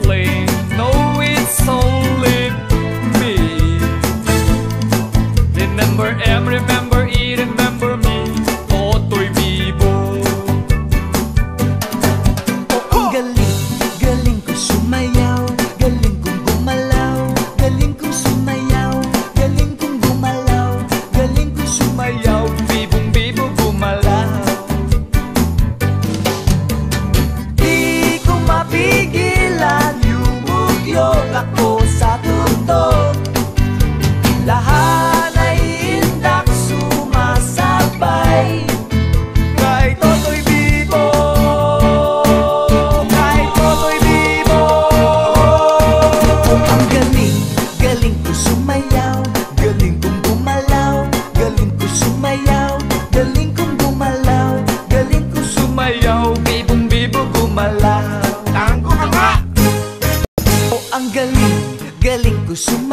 complain. No, it's only me. Remember M, remember E, remember me. Toto'y Bibo. Ang galing, galing ko sumayaw, galing kong gumalaw, galing kong sumayaw, galing kong gumalaw, galing kong sumayaw. Bibong bibo gumalaw. Di ko mapigilan, yumugyok ako sa tutok. Lahat ay indak sumasabay. Kay Toto'y Bibo, kay Toto'y Bibo. Ang galing, galing ko sumayaw, galing kong gumalaw, galing ko sumayaw, galing kong gumalaw, galing ko Sumayaw, bibong bibo gumalaw. ang galing, galing ko sumayaw.